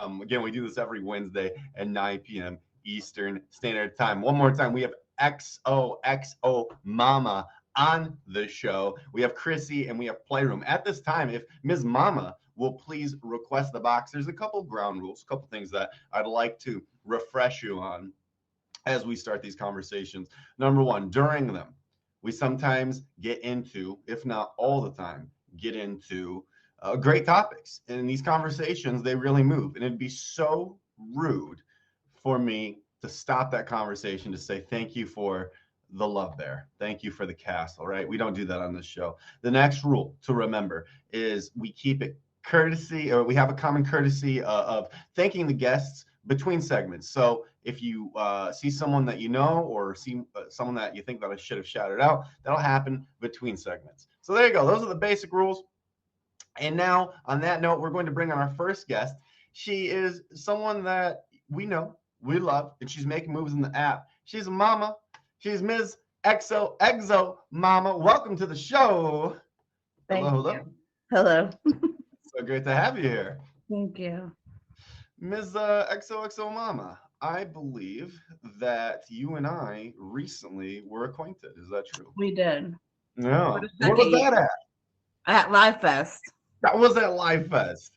Again, we do this every Wednesday at 9 p.m. Eastern Standard Time. One more time, we have XOXO Mama on the show. We have Chrissy and we have Playroom. At this time, if Ms. Mama will please request the box, there's a couple ground rules, a couple things that I'd like to refresh you on as we start these conversations. Number one, during them, we sometimes get into, if not all the time, get into great topics. And in these conversations, they really move. And it'd be so rude for me to stop that conversation to say thank you for the love there. Thank you for the castle, right? We don't do that on this show. The next rule to remember is we keep it courtesy, or we have a common courtesy of thanking the guests between segments. So if you see someone that you know, or see someone that you think that I should have shouted out, that'll happen between segments. So there you go. Those are the basic rules. And now, on that note, we're going to bring on our first guest. She is someone that we know, we love, and she's making moves in the app. She's a mama. She's Ms. Exo Mama. Welcome to the show. Thank hello. you. Hello. So great to have you here. Thank you. Ms. XOXO Mama, I believe that you and I recently were acquainted. Is that true? We did. Yeah. For the Where was second that year. At Live Fest. That was at Live Fest.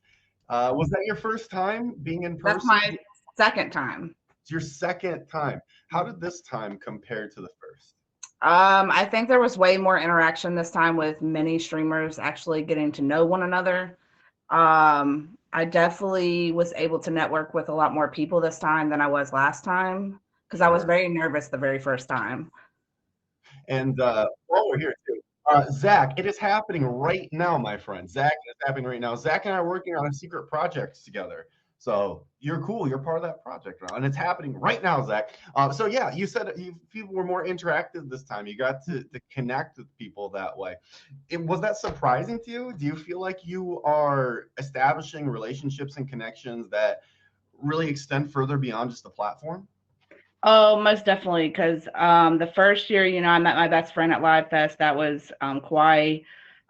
Was that your first time being in person? That's my second time. It's your second time. How did this time compare to the first? I think there was way more interaction this time, with many streamers actually getting to know one another. I definitely was able to network with a lot more people this time than I was last time, because I was very nervous the very first time. And while we're here too, Zach, it is happening right now, my friend. Zach, it's happening right now. Zach and I are working on a secret project together. So you're cool. You're part of that project now, and it's happening right now, Zach. So yeah, you said people were more interactive this time. You got to connect with people that way. Was that surprising to you? Do you feel like you are establishing relationships and connections that really extend further beyond just the platform? Oh, most definitely. Because the first year, I met my best friend at Live Fest. That was Kauai.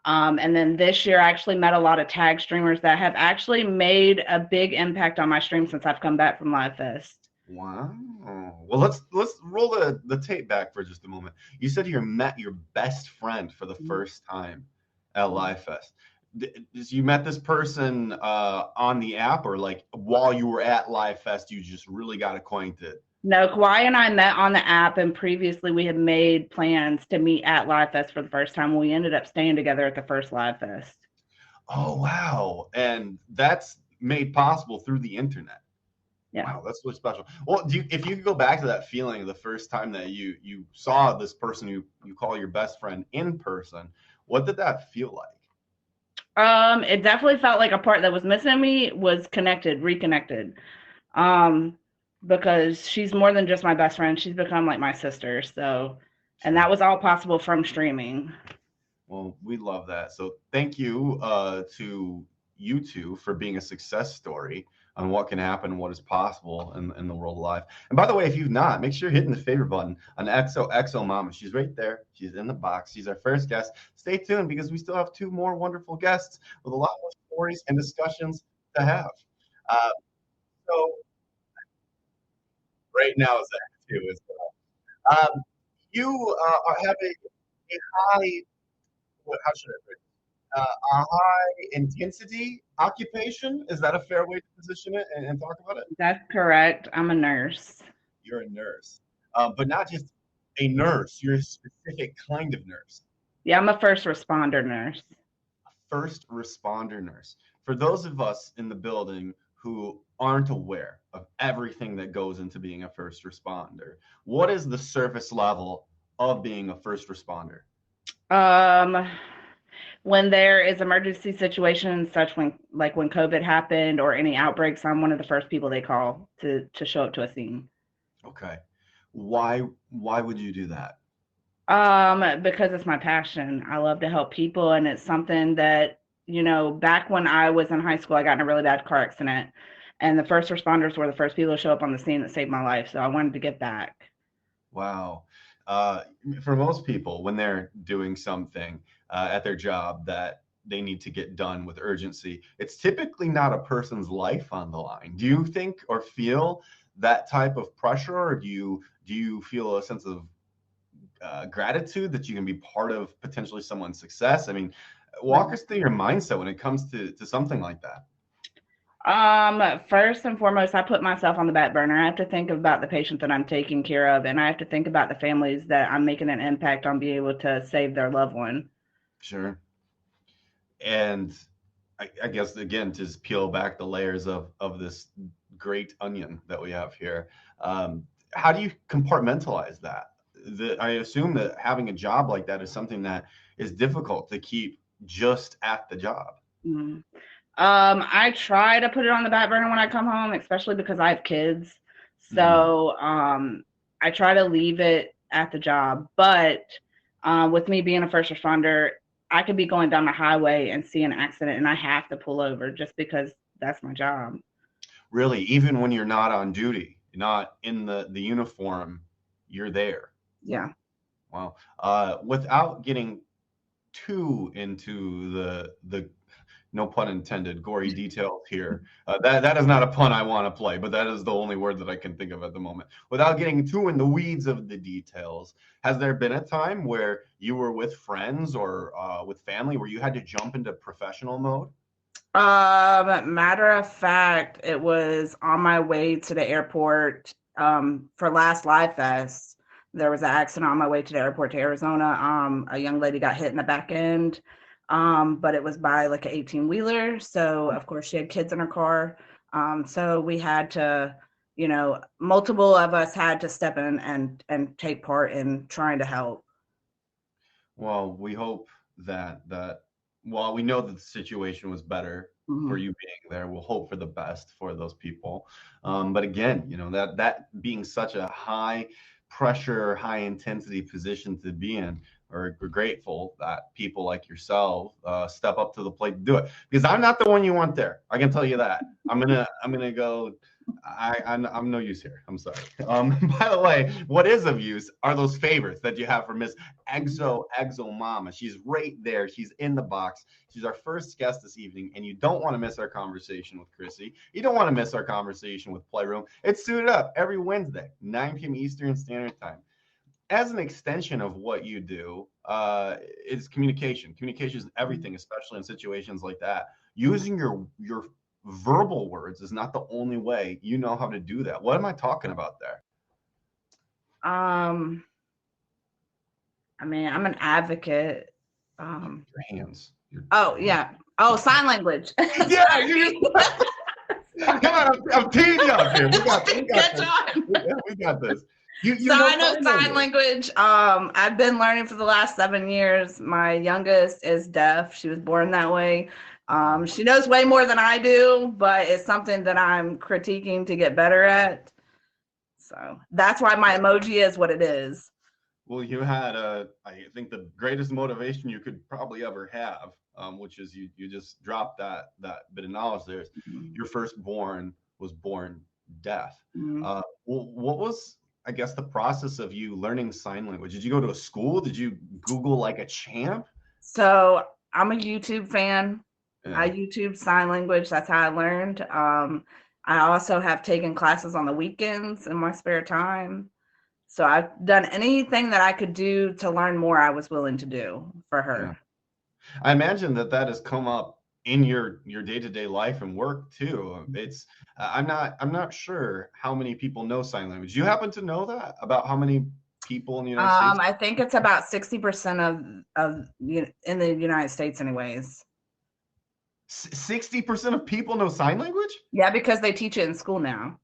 And then this year, I actually met a lot of tag streamers that have actually made a big impact on my stream since I've come back from Live Fest. Wow. Well, let's roll the tape back for just a moment. You said you met your best friend for the first time at Live Fest. You met this person on the app, or like while you were at Live Fest, you just really got acquainted? No, Kauai and I met on the app, and previously we had made plans to meet at Live Fest for the first time. We ended up staying together at the first Live Fest. Oh, wow. And that's made possible through the internet. Yeah. Wow, that's really special. Well, if you could go back to that feeling the first time that you saw this person you call your best friend in person, what did that feel like? It definitely felt like a part that was missing me was reconnected. Because she's more than just my best friend. She's become like my sister. So, and that was all possible from streaming. Well, we love that. So thank you to you two for being a success story on what can happen and what is possible in the world of live. And by the way, if you've not, make sure you're hitting the favorite button on XOXO Mama. She's right there. She's in the box. She's our first guest. Stay tuned, because we still have two more wonderful guests with a lot more stories and discussions to have. So right now, Zach, too, as well. You have a high, how should I put it? A high intensity occupation. Is that a fair way to position it and talk about it? That's correct. I'm a nurse. You're a nurse, but not just a nurse. You're a specific kind of nurse. Yeah, I'm a first responder nurse. A first responder nurse. For those of us in the building who aren't aware of everything that goes into being a first responder, what is the surface level of being a first responder? When there is emergency situations, such when COVID happened or any outbreaks, I'm one of the first people they call to show up to a scene. Okay. Why would you do that? Because it's my passion. I love to help people, and it's something that, back when I was in high school, I got in a really bad car accident, and the first responders were the first people to show up on the scene that saved my life. So I wanted to give back. Wow. For most people, when they're doing something at their job that they need to get done with urgency, it's typically not a person's life on the line. Do you think or feel that type of pressure, or do you feel a sense of gratitude that you can be part of potentially someone's success? I mean, walk us through your mindset when it comes to something like that. First and foremost, I put myself on the back burner. I have to think about the patient that I'm taking care of, and I have to think about the families that I'm making an impact on, being able to save their loved one. Sure. And I guess again, to just peel back the layers of this great onion that we have here, how do you compartmentalize that? I assume that having a job like that is something that is difficult to keep just at the job. Mm. I try to put it on the back burner when I come home, especially because I have kids. So I try to leave it at the job. But with me being a first responder, I could be going down the highway and see an accident and I have to pull over just because that's my job. Really, even when you're not on duty, not in the uniform, you're there. Yeah. Wow. Without getting too into the no pun intended, gory details here. That is not a pun I want to play, but that is the only word that I can think of at the moment. Without getting too in the weeds of the details, has there been a time where you were with friends or with family where you had to jump into professional mode? Matter of fact, it was on my way to the airport for last Live Fest. There was an accident on my way to the airport to Arizona. A young lady got hit in the back end, but it was by like an 18-wheeler. So of course she had kids in her car. So we had to, multiple of us had to step in and take part in trying to help. Well, we hope that while we know that the situation was better for you being there, we'll hope for the best for those people. But again, that being such a high pressure, high intensity position to be in, we're grateful that people like yourself step up to the plate to do it. Because I'm not the one you want there. I can tell you that. I'm gonna go. I'm no use here. I'm sorry. By the way, what is of use are those favorites that you have for Miss Exo Mama. She's right there. She's in the box. She's our first guest this evening, and you don't want to miss our conversation with Chrissy. You don't want to miss our conversation with Playroom. It's Suited Up every Wednesday, 9 p.m. Eastern Standard Time. As an extension of what you do, is communication. Communication is everything, especially in situations like that. Using your verbal words is not the only way you know how to do that. What am I talking about there? I mean, I'm an advocate. Your hands. Oh yeah. Oh, sign language. Yeah, come on, I'm teeing you up here. We got this. So I know sign language. I've been learning for the last 7 years. My youngest is deaf. She was born that way. She knows way more than I do, but it's something that I'm critiquing to get better at. So that's why my emoji is what it is. Well, you had, I think, the greatest motivation you could probably ever have, which is you just dropped that bit of knowledge there. Your firstborn was born deaf. Well, what was, I guess, the process of you learning sign language? Did you go to a school? Did you Google like a champ? So I'm a YouTube fan. Yeah. I YouTube sign language. That's how I learned. I also have taken classes on the weekends in my spare time. So I've done anything that I could do to learn more. I was willing to do for her. Yeah. I imagine that has come up in your day-to-day life and work too. It's I'm not sure how many people know sign language. Do you happen to know that about how many people in the United States? I think it's about 60% of in the United States, anyways. 60% of people know sign language? Yeah, because they teach it in school now.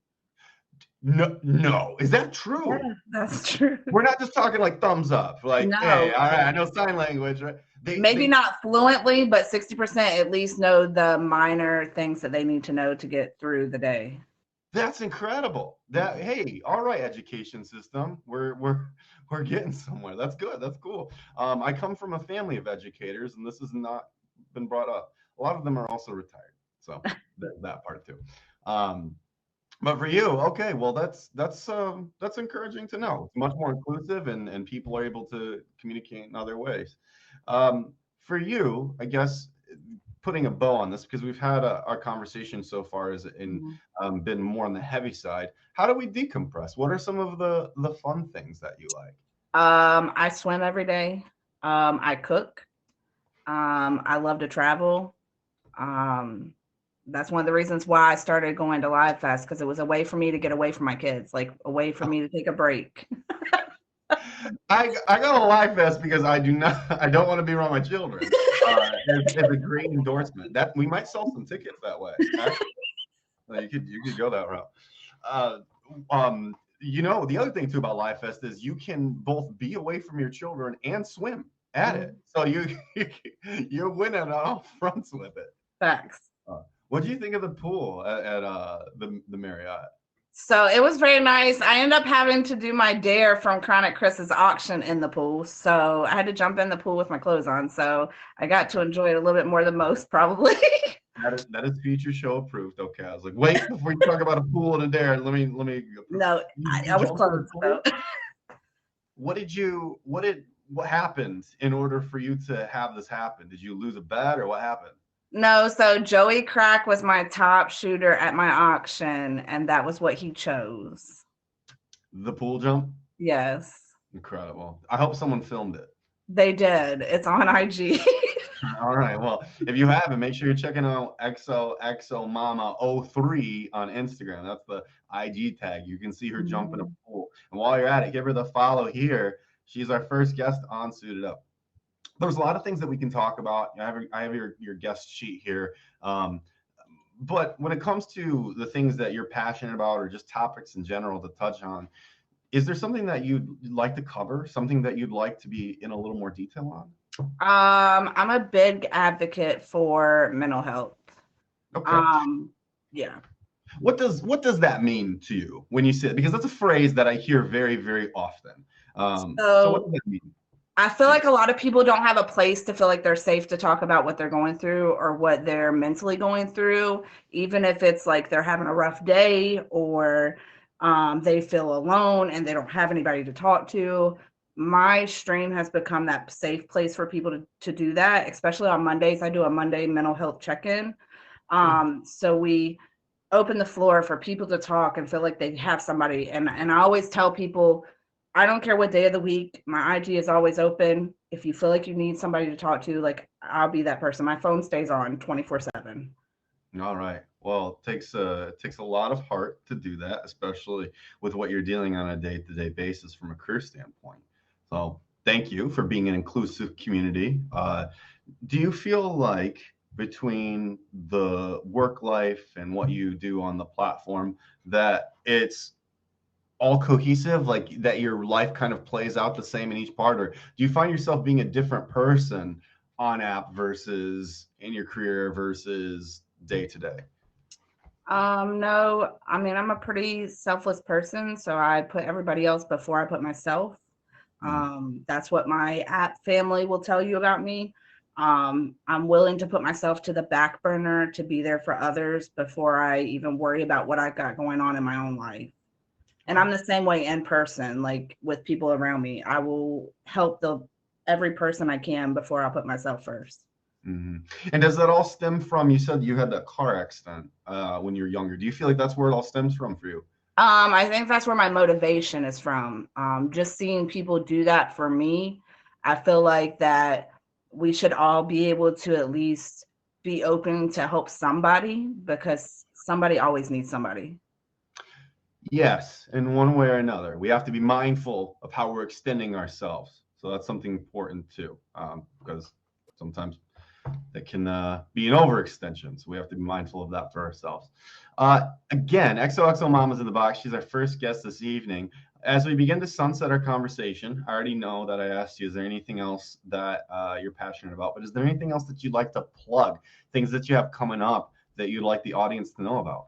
No, is that true? Yeah, that's true. We're not just talking like thumbs up, like, no. Hey, all right, I know sign language, right? Maybe not fluently, but 60% at least know the minor things that they need to know to get through the day. That's incredible. Hey, all right, education system, we're getting somewhere. That's good. That's cool. I come from a family of educators, and this has not been brought up. A lot of them are also retired, so that part too. But for you, okay, well, that's encouraging to know. It's much more inclusive, and people are able to communicate in other ways. For you, I guess putting a bow on this, because we've had our conversation so far is been more on the heavy side. How do we decompress? What are some of the fun things that you like? I swim every day. I cook. I love to travel. Um, that's one of the reasons why I started going to Live Fest, because it was a way for me to get away from my kids, like a way for me to take a break. I go to Live Fest because I don't want to be around my children. It's a great endorsement. That we might sell some tickets that way. Actually, you could go that route. Uh, the other thing too about Live Fest is you can both be away from your children and swim at it. So you're winning on all fronts with it. Facts. What do you think of the pool at the Marriott? So it was very nice. I ended up having to do my dare from Chronic Chris's auction in the pool. So I had to jump in the pool with my clothes on. So I got to enjoy it a little bit more than most, probably. That is future show approved. Okay, I was like, wait, before you talk about a pool and a dare, let me. No, I was close though. What happened in order for you to have this happen? Did you lose a bet or what happened? No, so Joey Crack was my top shooter at my auction, and that was what he chose. The pool jump? Yes. Incredible. I hope someone filmed it. They did. It's on IG. All right. Well, if you haven't, make sure you're checking out XOXOMama03 on Instagram. That's the IG tag. You can see her jump in a pool. And while you're at it, give her the follow here. She's our first guest on Suited Up. There's a lot of things that we can talk about. I have your guest sheet here. But when it comes to the things that you're passionate about or just topics in general to touch on, is there something that you'd like to cover, something that you'd like to be in a little more detail on? I'm a big advocate for mental health. Okay. Yeah. What does that mean to you when you say it? Because that's a phrase that I hear very, very often. So what does that mean? I feel like a lot of people don't have a place to feel like they're safe to talk about what they're going through or what they're mentally going through, even if it's like they're having a rough day or they feel alone and they don't have anybody to talk to. My stream has become that safe place for people to do that, especially on Mondays. I do a Monday mental health check-in. So we open the floor for people to talk and feel like they have somebody. And I always tell people, I don't care what day of the week, my IG is always open. If you feel like you need somebody to talk to, like I'll be that person. My phone stays on 24/7. All right. Well, it takes a lot of heart to do that, especially with what you're dealing on a day-to-day basis from a career standpoint. So thank you for being an inclusive community. Do you feel like between the work life and what you do on the platform that it's all cohesive, like that your life kind of plays out the same in each part, or do you find yourself being a different person on app versus in your career versus day to day? No, I mean, I'm a pretty selfless person, so I put everybody else before I put myself. That's what my app family will tell you about me. I'm willing to put myself to the back burner to be there for others before I even worry about what I've got going on in my own life. And I'm the same way in person, like with people around me. I will help every person I can before I put myself first. Mm-hmm. And does that all stem from, you said you had that car accident when you were younger. Do you feel like that's where it all stems from for you? I think that's where my motivation is from. Just seeing people do that for me, I feel like that we should all be able to at least be open to help somebody, because somebody always needs somebody. Yes, in one way or another. We have to be mindful of how we're extending ourselves. So that's something important too, because sometimes that can be an overextension. So we have to be mindful of that for ourselves. Again, XOXO Mama's in the box. She's our first guest this evening. As we begin to sunset our conversation, I already know that I asked you, is there anything else that you're passionate about? But is there anything else that you'd like to plug? Things that you have coming up that you'd like the audience to know about?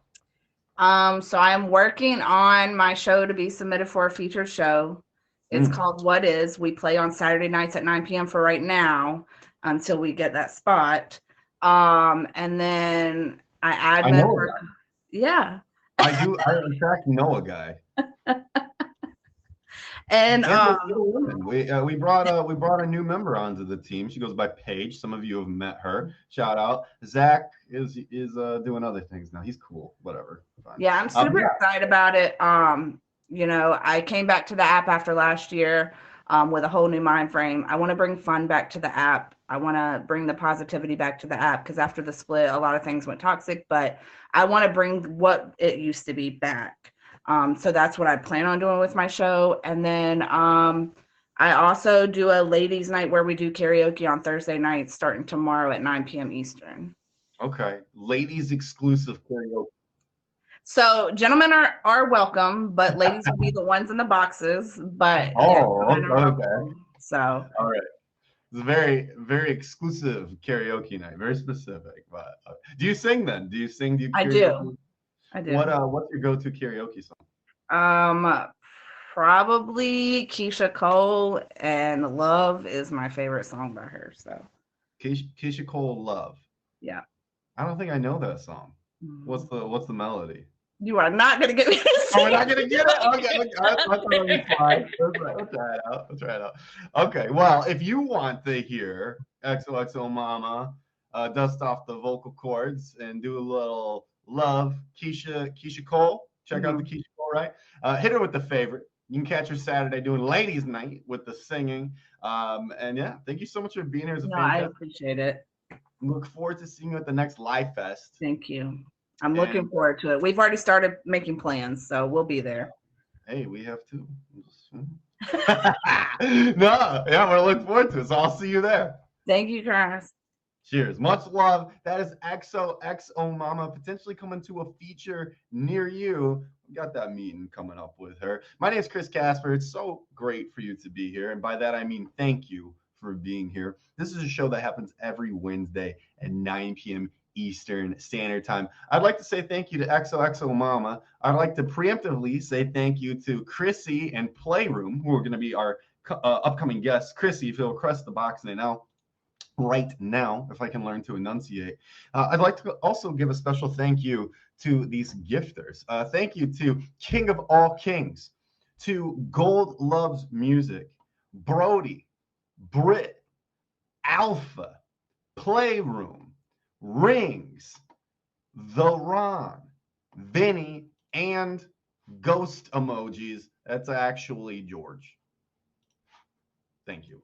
So I'm working on my show to be submitted for a featured show. It's called What Is. We play on Saturday nights at 9 p.m. for right now until we get that spot. And then I admin for, yeah. I do. I in fact know a guy. And And we brought a new member onto the team. She goes by Paige. Some of you have met her. Shout out. Zach is doing other things now. He's cool. Whatever. Fine. yeah, I'm super Yeah. excited about it. I came back to the app after last year with a whole new mind frame. I want to bring fun back to the app. I want to bring the positivity back to the app because after the split, a lot of things went toxic, but I want to bring what it used to be back. So that's what I plan on doing with my show. And then I also do a ladies' night where we do karaoke on Thursday nights starting tomorrow at 9 p.m. Eastern. Okay. Ladies exclusive karaoke. So gentlemen are welcome, but ladies will be the ones in the boxes. But okay. So all right. It's a very, very exclusive karaoke night, very specific. But do you sing then? Do you sing? I do. What's your go-to karaoke song? Probably Keisha Cole, and Love is my favorite song by her. So Keisha Cole, Love. Yeah. I don't think I know that song. What's the melody? You are not gonna get me to sing. Oh, we're not gonna get it. Okay. Let's try it out. Okay. Well, if you want to hear XOXO Mama dust off the vocal cords and do a little Love, Keisha Cole. Check out the Keisha Cole, right? Hit her with the favorite. You can catch her Saturday doing ladies' night with the singing. And yeah, thank you so much for being here. I appreciate it. Look forward to seeing you at the next Live Fest. Thank you. I'm looking forward to it. We've already started making plans, so we'll be there. Hey, we have too. No, yeah, we're looking forward to it. So I'll see you there. Thank you, Chris. Cheers. Much love. That is XOXO Mama, potentially coming to a feature near you. We got that meeting coming up with her. My name is Chris Casper. It's so great for you to be here. And by that, I mean thank you for being here. This is a show that happens every Wednesday at 9 p.m. Eastern Standard Time. I'd like to say thank you to XOXO Mama. I'd like to preemptively say thank you to Chrissy and Playroom, who are going to be our upcoming guests. Chrissy, if you'll press the box right now, if I can learn to enunciate. I'd like to also give a special thank you to these gifters. Thank you to King of All Kings, to Gold Loves Music, Brody, Britt, Alpha, Playroom, Rings, The Ron, Vinny, and Ghost Emojis. That's actually George. Thank you.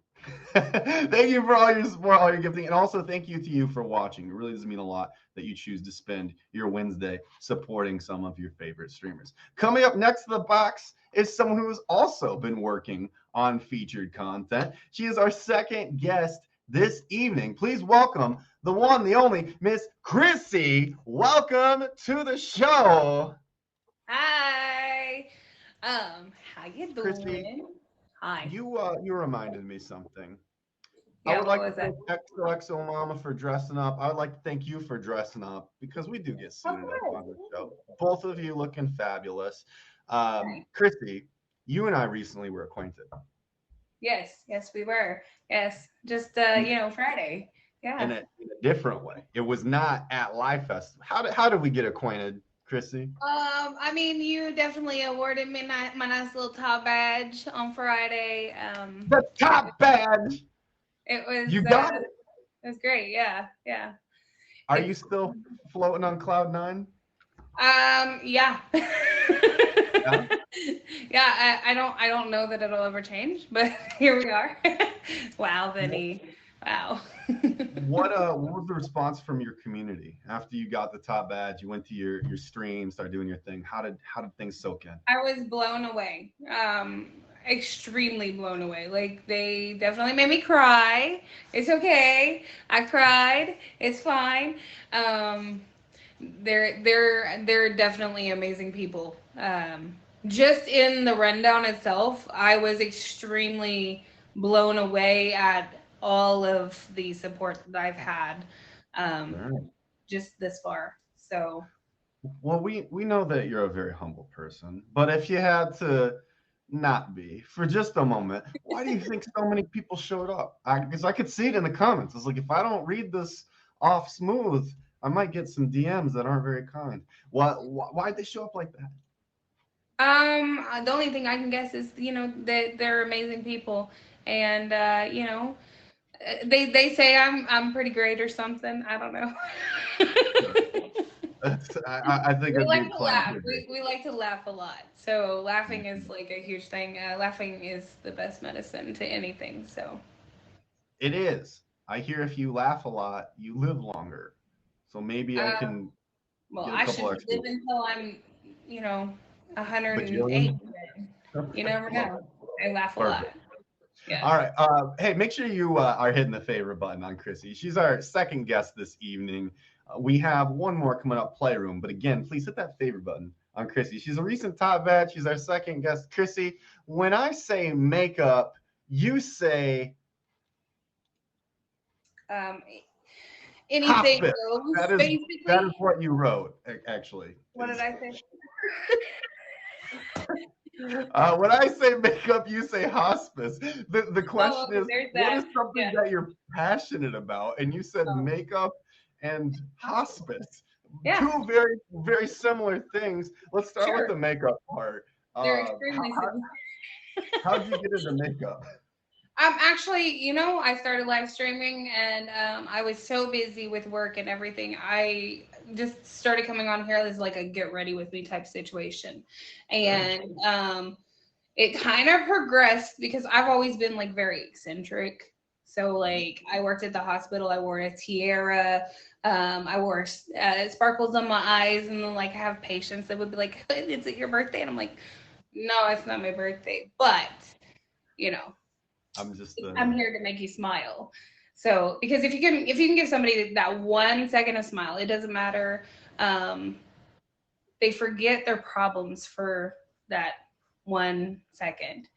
Thank you for all your support, all your gifting, and also thank you to you for watching. It really does mean a lot that you choose to spend your Wednesday supporting some of your favorite streamers. Coming up next to the box is someone who has also been working on featured content. She is our second guest this evening. Please welcome the one, the only, Miss Chrissy. Welcome to the show. Hi. How you doing? Chrissy, hi. You reminded me something. Yeah, I would like what to was thank XOXO Mama for dressing up. I would like to thank you for dressing up because we do get suited up on the show. Both of you looking fabulous. Chrissy, you and I recently were acquainted. Yes, we were. Yes, just Friday. Yeah. In a different way. It was not at Live Fest. How did we get acquainted, Chrissy? I mean, you definitely awarded me my nice little top badge on Friday. The top badge. It was. You got it. It was great. Yeah. Are you still floating on cloud nine? Yeah. Yeah, I don't know that it'll ever change, but here we are. Wow, Vinny. Wow. What was the response from your community after you got the top badge? You went to your stream, started doing your thing. How did things soak in? I was blown away. Extremely blown away. Like, they definitely made me cry. It's okay. I cried. It's fine. They're definitely amazing people. Just in the rundown itself, I was extremely blown away at all of the support that I've had just this far. So, well, we know that you're a very humble person, but if you had to not be for just a moment, why do you think so many people showed up? Because I could see it in the comments. It's like, if I don't read this off smooth, I might get some DMs that aren't very kind. Why'd they show up like that? The only thing I can guess is, that they're amazing people, and they say I'm pretty great or something. I don't know. I think We it'd be like a to claim laugh. to be. We like to laugh a lot. So laughing is like a huge thing. Laughing is the best medicine to anything. So It is. I hear if you laugh a lot, you live longer. So maybe I uh, can well, get a I couple should extra live until I'm, 108. bajillion. You never know. I laugh a lot. Perfect. Yeah. All right. Hey, make sure you are hitting the favorite button on Chrissy. She's our second guest this evening. We have one more coming up, Playroom. But again, please hit that favorite button on Chrissy. She's a recent top vet. She's our second guest. Chrissy, when I say makeup, you say Um, anything hospice. goes, That basically. is what you wrote, actually. What did I say? When I say makeup, you say hospice. The question okay, is, there's what that. is something Yeah. that you're passionate about? And you said Oh. makeup and hospice. Yeah. Two very, very similar things. Let's start with Sure. the makeup part. They're extremely simple. How'd you get into makeup? Actually, I started live streaming, and I was so busy with work and everything. I just started coming on here as like a get ready with me type situation. And it kind of progressed because I've always been like very eccentric. So like I worked at the hospital, I wore a tiara, I wore sparkles on my eyes, and then like I have patients that would be like, "Is it your birthday?" And I'm like, "No, it's not my birthday, but you know." I'm here to make you smile. So, because if you can give somebody that 1 second of smile, it doesn't matter. They forget their problems for that 1 second,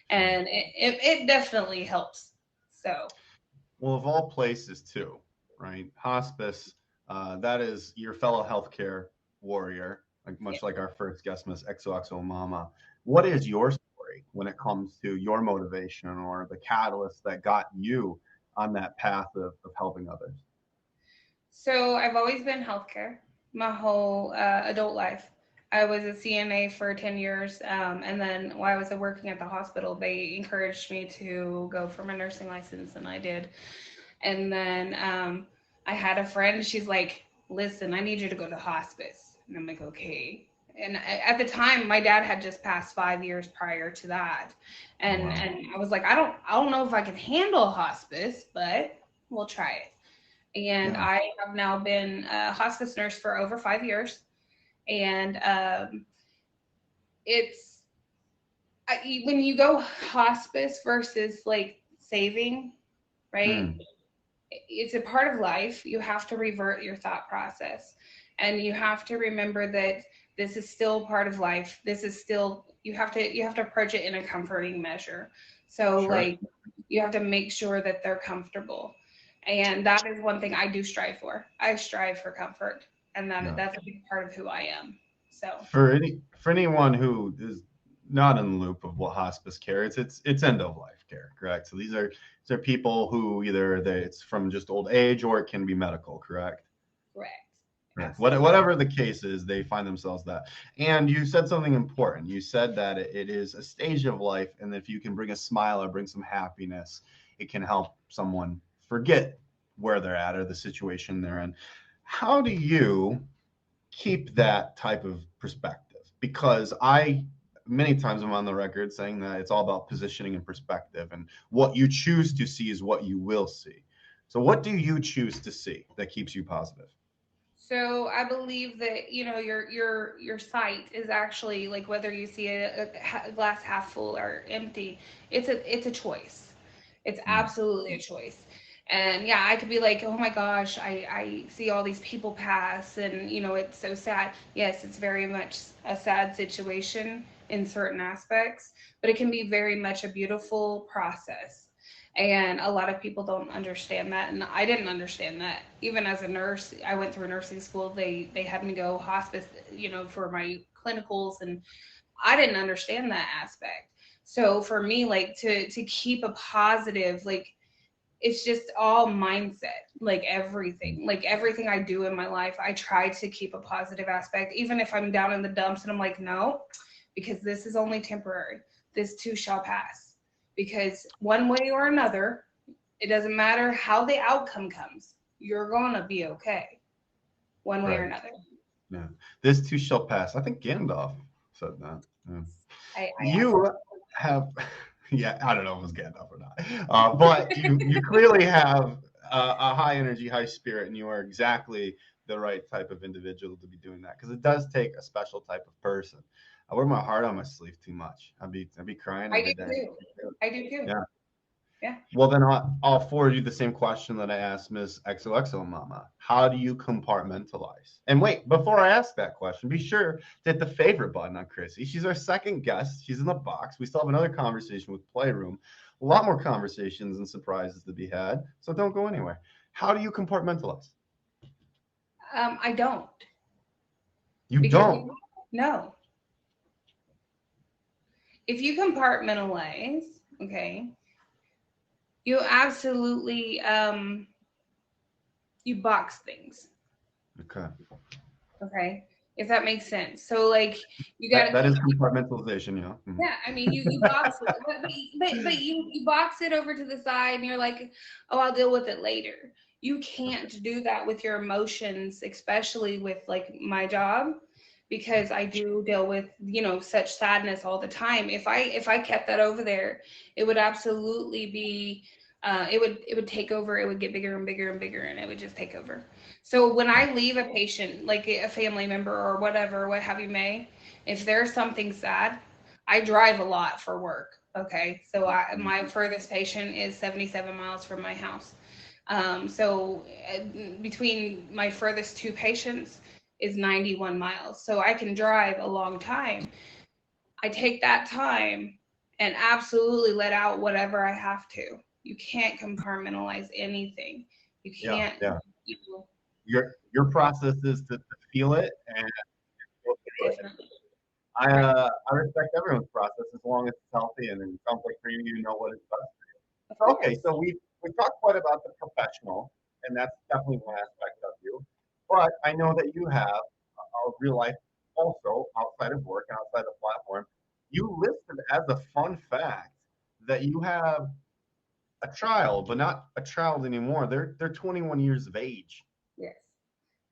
and it definitely helps. So, Well, of all places, too, right? Hospice, that is your fellow healthcare warrior, much like our first guest, Miss XOXO Mama. What is your story when it comes to your motivation or the catalyst that got you on that path of helping others? So I've always been healthcare my whole adult life. I was a CNA for 10 years. And then while I was working at the hospital, they encouraged me to go for my nursing license, and I did. And then I had a friend, she's like, "Listen, I need you to go to hospice." And I'm like, "Okay." And at the time, my dad had just passed 5 years prior to that. And, Wow. and I was like, I don't know if I can handle hospice, but we'll try it. And Yeah. I have now been a hospice nurse for over 5 years. And it's when you go hospice versus like saving, right? It's a part of life. You have to revert your thought process, and you have to remember that this is still part of life. This is still, you have to approach it in a comforting measure. So Sure. like you have to make sure that they're comfortable. And that is one thing I do strive for. I strive for comfort, and that's a big part of who I am. So For anyone who is not in the loop of what hospice care is, it's end of life care, correct? So these are people who either it's from just old age or it can be medical, correct? correct. Right. Whatever the case is, they find themselves that. And you said something important. You said that it is a stage of life, and if you can bring a smile or bring some happiness, it can help someone forget where they're at or the situation they're in. How do you keep that type of perspective? Because many times I'm on the record saying that it's all about positioning and perspective, and what you choose to see is what you will see. So what do you choose to see that keeps you positive? So I believe that your sight is actually like whether you see a glass half full or empty. It's a choice. It's absolutely a choice. And yeah, I could be like, "Oh my gosh, I see all these people pass, and it's so sad." Yes, it's very much a sad situation in certain aspects, but it can be very much a beautiful process. And a lot of people don't understand that, and I didn't understand that. Even as a nurse, I went through nursing school. They had me go hospice, for my clinicals, and I didn't understand that aspect. So for me, like to keep a positive, like it's just all mindset, like everything I do in my life, I try to keep a positive aspect, even if I'm down in the dumps and I'm like, no, because this is only temporary. This too shall pass. Because one way or another, it doesn't matter how the outcome comes, you're going to be okay. One way or Right. another. Yeah. This too shall pass. I think Gandalf said that. Yeah. I You have, yeah, I don't know if it was Gandalf or not, but you clearly have a high energy, high spirit, and you are exactly the right type of individual to be doing that, because it does take a special type of person. I wear my heart on my sleeve too much. I'd be crying I every do day. too. I do too. Yeah. Yeah. Well, then I'll forward you the same question that I asked Miss XOXO Mama. How do you compartmentalize? And wait, before I ask that question, be sure to hit the favorite button on Chrissy. She's our second guest. She's in the box. We still have another conversation with Playroom. A lot more conversations and surprises to be had. So don't go anywhere. How do you compartmentalize? I don't. You Because don't. No. If you compartmentalize, okay, you absolutely you box things. Okay. Okay. If that makes sense. So like you got That is compartmentalization, yeah. Mhm. Yeah, I mean you box it, but you box it over to the side and you're like, oh, I'll deal with it later. You can't do that with your emotions, especially with like my job, because I do deal with, such sadness all the time. If I kept that over there, it would absolutely be it would take over. It would get bigger and bigger and bigger, and it would just take over. So when I leave a patient, like a family member or whatever, what have you may, if there's something sad, I drive a lot for work. Okay, so my furthest patient is 77 miles from my house. So between my furthest two patients is 91 miles. So I can drive a long time. I take that time and absolutely let out whatever I have to. You can't compartmentalize anything. You can't. Yeah. You know, Your process is to feel it and go through it. definitely. I respect everyone's process as long as it's healthy, and it sounds like for you, you know what is best. Of So, okay, course. so we talked quite about the professional, and that's definitely one aspect of you. But I know that you have a real life also outside of work and outside the platform. You listed as a fun fact that you have a child, but not a child anymore. They're 21 years of age. Yes.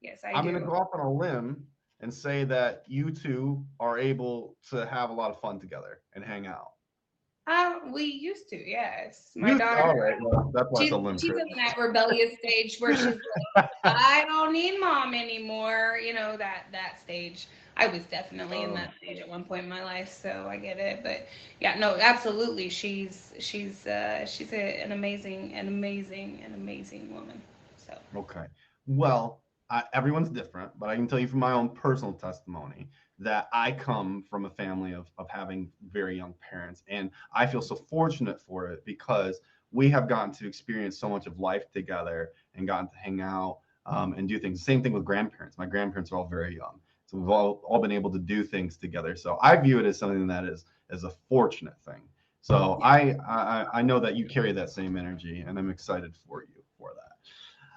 Yes, I I'm going to do. go off on a limb and say that you two are able to have a lot of fun together and hang out. We used to, yes. My daughter, All right, well, that's why she's it's a limb. she's in that rebellious stage where she's like, I don't need mom anymore. That stage. I was definitely in that stage at one point in my life, so I get it. But yeah, no, absolutely. She's an amazing woman. So Okay. Well, everyone's different, but I can tell you from my own personal testimony that I come from a family of having very young parents. And I feel so fortunate for it because we have gotten to experience so much of life together and gotten to hang out and do things. Same thing with grandparents. My grandparents are all very young. So we've all been able to do things together. So I view it as something that is as a fortunate thing. So I know that you carry that same energy, and I'm excited for you for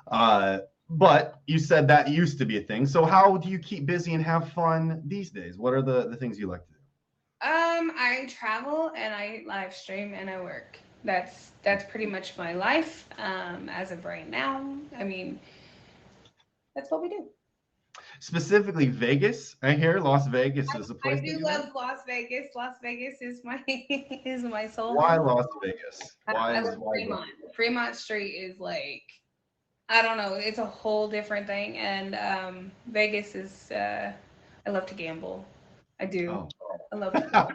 that. But you said that used to be a thing. So how do you keep busy and have fun these days? What are the things you like to do? I travel and I live stream and I work. That's pretty much my life as of right now. I mean, that's what we do. Specifically Vegas, I hear Las Vegas is a place I that do you love like. Las Vegas. Las Vegas is my is my soul Why home. Las Vegas? I love Fremont. Fremont Street is like, I don't know, it's a whole different thing. And Vegas is I love to gamble. I do. Oh. I love to gamble.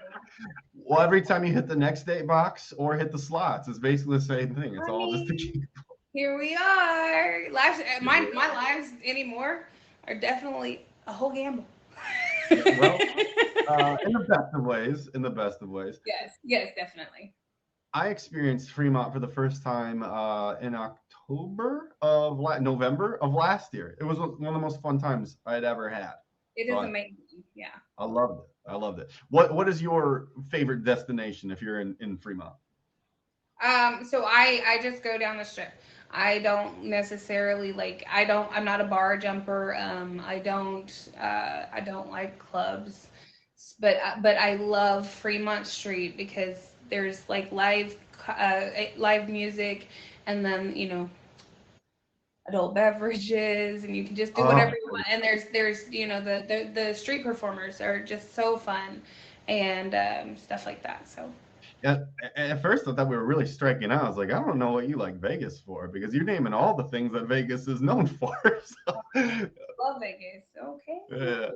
Well, every time you hit the next day box or hit the slots, it's basically the same thing. It's I all just a mean, game. here we are. My lives anymore are definitely a whole gamble. Well, in the best of ways. In the best of ways. Yes, definitely. I experienced Fremont for the first time in November of last year. It was one of the most fun times I'd ever had. It is amazing. Yeah. I loved it. I loved it. What is your favorite destination if you're in Fremont? So I just go down the strip. I don't necessarily I'm not a bar jumper. I don't like clubs. but I love Fremont Street because there's like live music, and then adult beverages, and you can just do Oh, whatever you want. And there's the street performers are just so fun, and stuff like that. So yeah, at first I thought we were really striking out. I was like, I don't know what you like Vegas for, because you're naming all the things that Vegas is known for. So, love Vegas. Okay. yeah,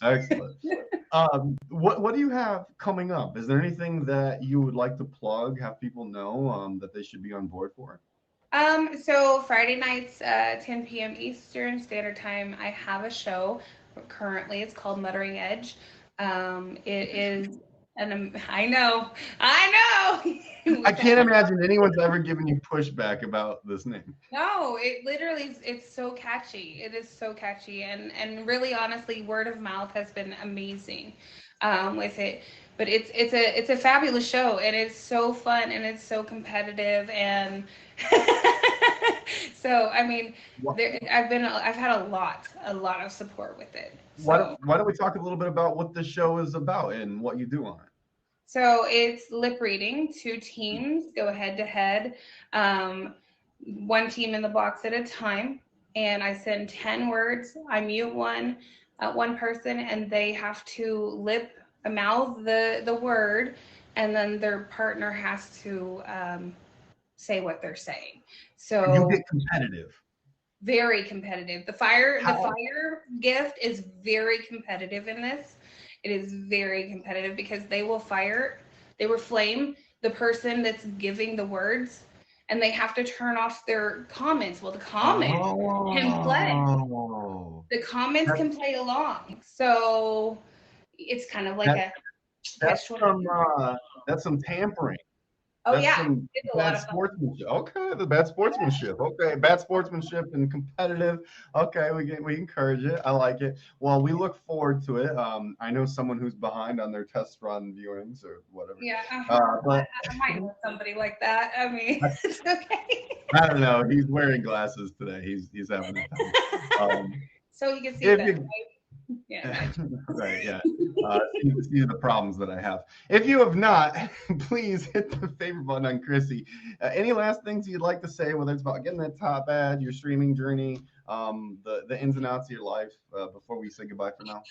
excellent. What do you have coming up? Is there anything that you would like to plug, have people know that they should be on board for? So Friday nights, 10 p.m. Eastern Standard Time, I have a show. Currently, it's called Muttering Edge. It is I know. I can't imagine anyone's ever given you pushback about this name. No, it literally it's so catchy. It is so catchy, and really honestly, word of mouth has been amazing with it. But it's a fabulous show, and it's so fun, and it's so competitive, and so I mean, I've had a lot of support with it. So. Why don't we talk a little bit about what the show is about and what you do on it? So it's lip reading. 2 teams go head to head, 1 team in the box at a time, and I send 10 words. I mute one person, and they have to mouth the word, and then their partner has to say what they're saying. So you get competitive. Very competitive. The fire gift is very competitive in this. It is very competitive because they will flame the person that's giving the words, and they have to turn off their comments. Well, the comments can play. The comments can play along. So it's kind of like that's some tampering. Oh, that's yeah. Some bad sportsmanship. Okay, the bad sportsmanship. Okay, bad sportsmanship and competitive. Okay, we encourage it. I like it. Well, we look forward to it. I know someone who's behind on their test run viewings or whatever. Yeah, but I might know somebody like that. I mean, it's okay. I don't know. He's wearing glasses today. He's having a time. So you can see that. Right? Yeah. Right. Yeah. See the problems that I have. If you have not, please hit the favorite button on Chrissy. Any last things you'd like to say, whether it's about getting that top ad, your streaming journey, the ins and outs of your life, before we say goodbye for now?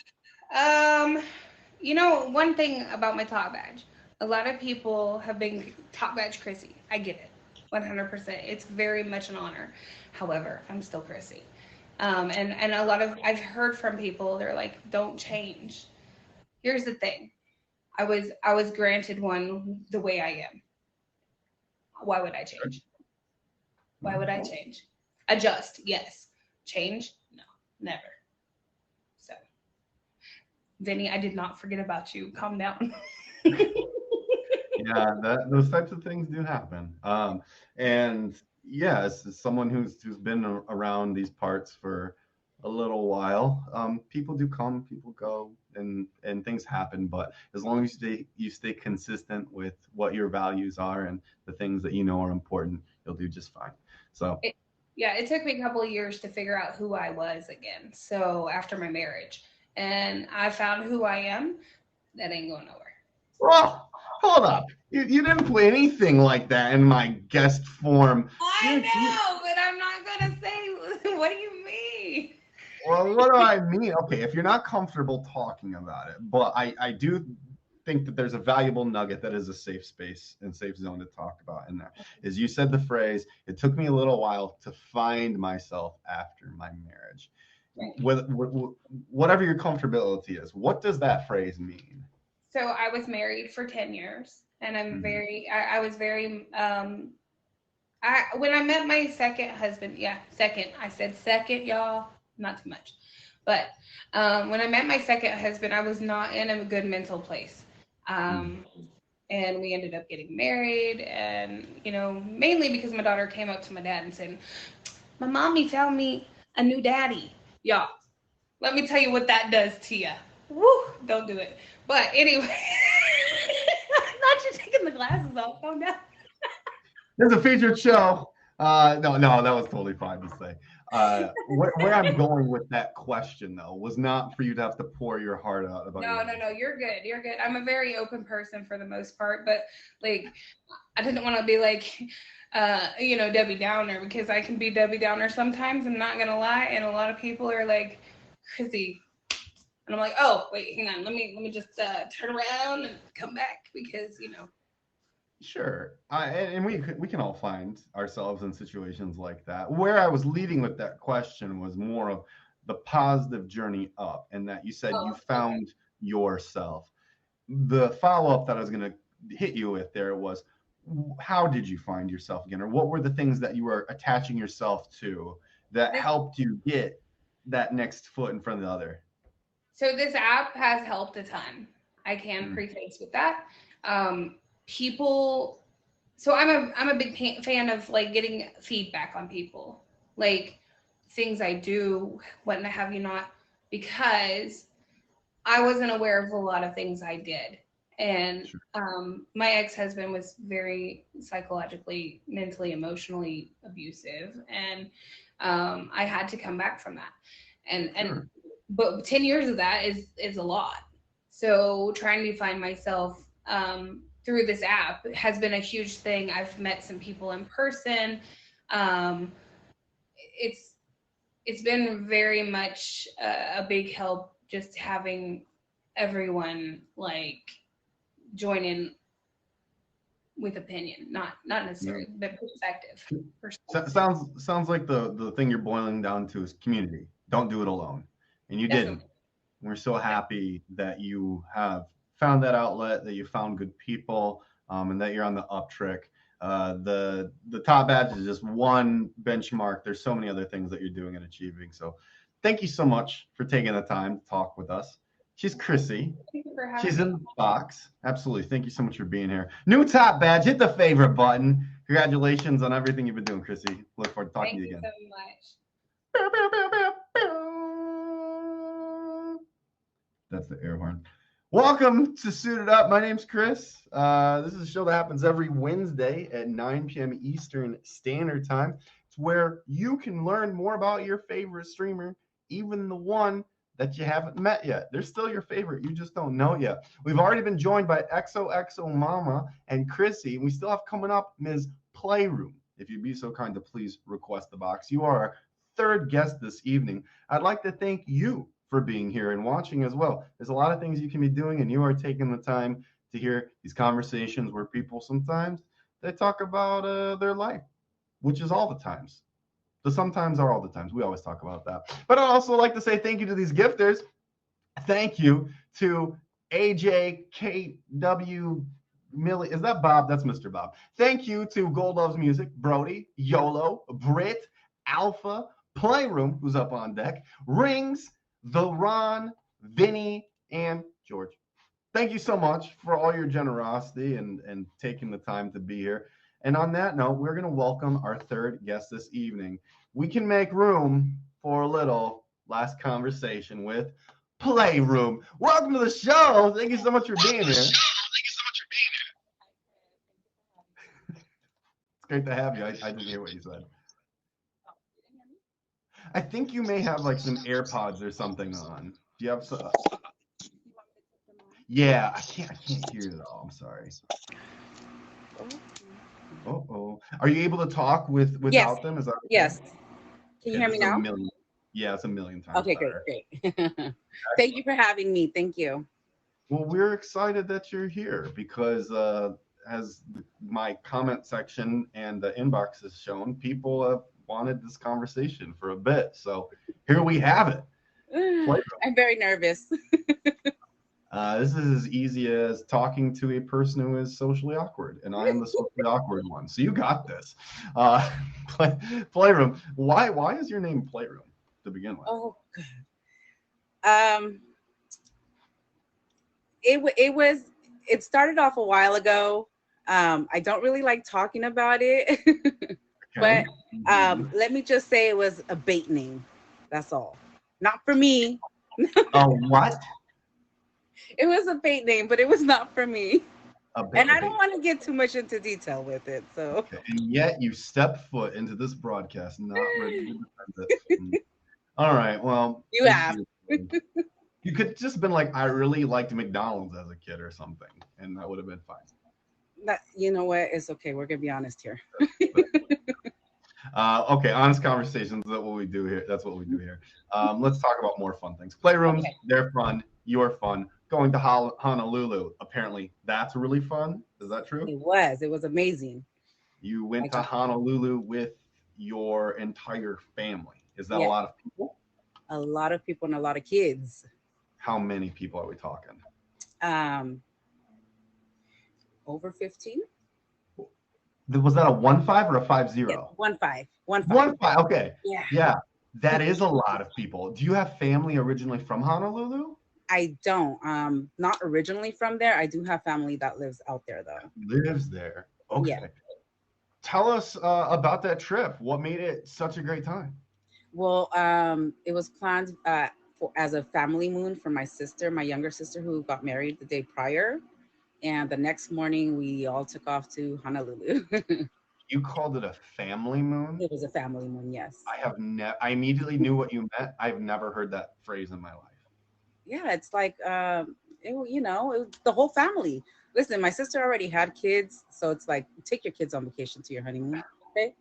One thing about my top badge, a lot of people have been top badge Chrissy. I get it, 100%. It's very much an honor. However, I'm still Chrissy. And a lot of, I've heard from people, they're like, don't change. Here's the thing. I was granted one the way I am. Why would I change? Why would I change? Adjust, yes. Change? No, never. So, Vinny, I did not forget about you. Calm down. Yeah, those types of things do happen. And yeah, as someone who's been around these parts for a little while, people do come, people go, and things happen. But as long as you stay consistent with what your values are and the things that you know are important, you'll do just fine. So it took me a couple of years to figure out who I was again. So after my marriage, and I found who I am. That ain't going nowhere. Oh, hold up. You didn't play anything like that in my guest form. I know, but I'm not going to say, what do you mean? Well, what do I mean? Okay, if you're not comfortable talking about it, but I do think that there's a valuable nugget that is a safe space and safe zone to talk about in there. Is you said the phrase, it took me a little while to find myself after my marriage. Right. Whatever your comfortability is, what does that phrase mean? So I was married for 10 years. And I'm I was very, when I met my second husband, I said second, y'all, not too much. But when I met my second husband, I was not in a good mental place. And we ended up getting married, and, mainly because my daughter came up to my dad and said, my mommy found me a new daddy. Y'all, let me tell you what that does to you. Woo, don't do it. But anyway. Not just taking the glasses off. Calm down. There's a featured show No, that was totally fine to say. Where I'm going with that question though was not for you to have to pour your heart out about No, your no, no. You're good. You're good. I'm a very open person for the most part, but like, I didn't want to be like, Debbie Downer, because I can be Debbie Downer sometimes. I'm not gonna lie, and a lot of people are like, Chrissy, and I'm like, oh wait, hang on, let me just turn around and come back because Sure, and we can all find ourselves in situations like that. Where I was leading with that question was more of the positive journey up, and that you said you Oh, okay. found yourself. The follow up that I was going to hit you with there was, how did you find yourself again, or what were the things that you were attaching yourself to that This helped you get that next foot in front of the other? So this app has helped a ton. I can Mm. preface with that. People, so I'm a big fan of like getting feedback on people, like things I do, what have you not, because I wasn't aware of a lot of things I did. And Sure. my ex-husband was very psychologically, mentally, emotionally abusive, and I had to come back from that. And Sure. but 10 years of that is a lot. So trying to find myself through this app has been a huge thing. I've met some people in person. Um, it's it's been very much a big help just having everyone like join in with opinion, not necessarily, but perspective. Sounds like the thing you're boiling down to is community. Don't do it alone, and you didn't. Definitely. We're so happy that you have found that outlet, that you found good people, and that you're on the up trick. The top badge is just one benchmark. There's so many other things that you're doing and achieving. So, thank you so much for taking the time to talk with us. She's Chrissy. Thank you for having She's me. in the box. Absolutely. Thank you so much for being here. New top badge. Hit the favorite button. Congratulations on everything you've been doing, Chrissy. Look forward to talking Thank to you you again. so much. That's the air horn. Welcome to Suited Up. My name's Chris. This is a show that happens every Wednesday at 9 p.m. Eastern Standard Time. It's where you can learn more about your favorite streamer, even the one that you haven't met yet. They're still your favorite. You just don't know it yet. We've already been joined by XOXO Mama and Chrissy. And we still have coming up Ms. Playroom. If you'd be so kind to please request the box. You are our third guest this evening. I'd like to thank you for being here and watching as well. There's a lot of things you can be doing, and you are taking the time to hear these conversations where people sometimes they talk about their life, which is all the times. The sometimes are all the times. We always talk about that. But I'd also like to say thank you to these gifters. Thank you to AJKW Millie. Is that Bob? That's Mr. Bob. Thank you to Gold Loves Music, Brody, YOLO, Brit, Alpha, Playroom, who's up on deck, Rings, the Ron, Vinny, and George. Thank you so much for all your generosity and taking the time to be here. And on that note, we're going to welcome our third guest this evening. We can make room for a little last conversation with Playroom. Welcome to the show. Thank you so much for being here. It's great to have you. I didn't hear what you said. I think you may have like some AirPods or something on. Do you have some? Yeah, I can't hear it at all. I'm sorry. Oh. Are you able to talk without Yes. them? Is that okay? Yes. Can you hear me now? Yeah, it's a million times. Okay, better. great. Thank you for having me. Thank you. Well, we're excited that you're here because as my comment section and the inbox has shown, people have wanted this conversation for a bit. So here we have it. I'm very nervous. This is as easy as talking to a person who is socially awkward, and I am the socially awkward one. So you got this. Playroom. Why is your name Playroom to begin with? Oh, it started off a while ago. I don't really like talking about it, Okay. but let me just say it was a bait name. That's all. Not for me. Oh, what? It was a bait name, but it was not for me. And I don't want to get too much into detail with it. So, Okay. And yet you step foot into this broadcast not ready to defend it. All right. Well, you have. You could just been like, I really liked McDonald's as a kid or something, and that would have been fine. You know what? It's okay. We're gonna be honest here. Okay, honest conversations. That's what we do here. Let's talk about more fun things. Playrooms, okay. They're fun. You're fun. Going to Honolulu, apparently that's really fun. Is that true? It was amazing. You went to Honolulu with your entire family. Is that a lot of people? A lot of people and a lot of kids. How many people are we talking? Over 15. Was that a 1-5 or a 5-0? Yeah, 1-5. 1-5. Okay. Yeah. That is a lot of people. Do you have family originally from Honolulu? I don't. Not originally from there. I do have family that lives out there though. Lives there. Okay. Yeah. Tell us about that trip. What made it such a great time? Well, it was planned as a family moon for my younger sister who got married the day prior. And the next morning we all took off to Honolulu. You called it a family moon? It was a family moon, yes. I immediately knew what you meant. I've never heard that phrase in my life. Yeah, it's like, it was the whole family. Listen, my sister already had kids, so it's like, take your kids on vacation to your honeymoon. Okay.